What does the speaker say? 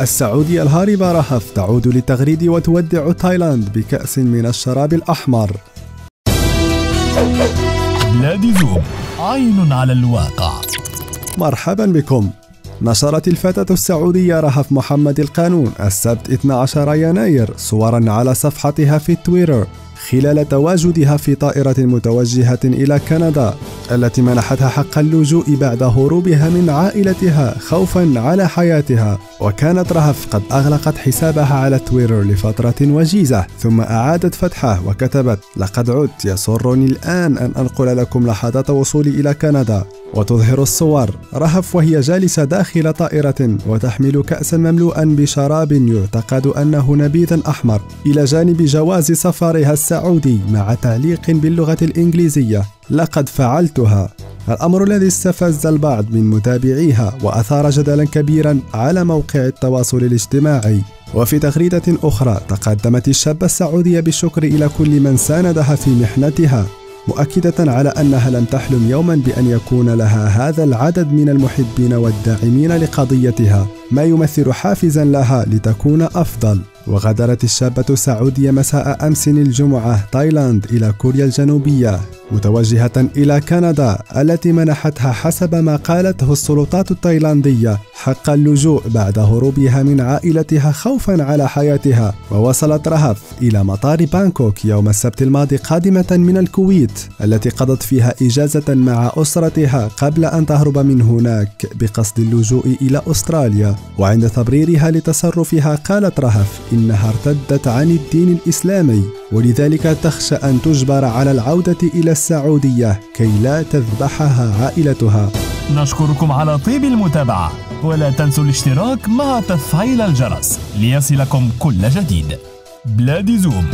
السعودية الهاربة رهف تعود للتغريد وتودع تايلاند بكأس من الشراب الأحمر. بلاد زوم، عين على الواقع. مرحبا بكم. نشرت الفتاة السعودية رهف محمد القانون السبت 12 يناير صورا على صفحتها في تويتر خلال تواجدها في طائرة متوجهة إلى كندا التي منحتها حق اللجوء بعد هروبها من عائلتها خوفا على حياتها. وكانت رهف قد أغلقت حسابها على تويتر لفترة وجيزة ثم أعادت فتحه وكتبت: لقد عدت، يسرني الآن أن أنقل لكم لحظات وصولي إلى كندا. وتظهر الصور رهف وهي جالسة داخل طائرة وتحمل كأسا مملوءا بشراب يعتقد أنه نبيذ أحمر إلى جانب جواز سفرها السعودي مع تعليق باللغة الإنجليزية: لقد فعلتها. الأمر الذي استفز البعض من متابعيها وأثار جدلا كبيرا على موقع التواصل الاجتماعي. وفي تغريدة أخرى تقدمت الشابة السعودية بالشكر إلى كل من ساندها في محنتها، مؤكدة على أنها لم تحلم يوما بأن يكون لها هذا العدد من المحبين والداعمين لقضيتها، ما يمثل حافزا لها لتكون أفضل. وغادرت الشابة السعودية مساء أمس الجمعة تايلاند إلى كوريا الجنوبية متوجهة إلى كندا التي منحتها حسب ما قالته السلطات التايلاندية حق اللجوء بعد هروبها من عائلتها خوفا على حياتها. ووصلت رهف إلى مطار بانكوك يوم السبت الماضي قادمة من الكويت التي قضت فيها إجازة مع أسرتها قبل أن تهرب من هناك بقصد اللجوء إلى أستراليا. وعند تبريرها لتصرفها قالت رهف إنها ارتدت عن الدين الإسلامي ولذلك تخشى أن تجبر على العودة إلى السعودية كي لا تذبحها عائلتها. نشكركم على طيب المتابعة، ولا تنسوا الاشتراك مع تفعيل الجرس ليصلكم كل جديد. بلاد زوم.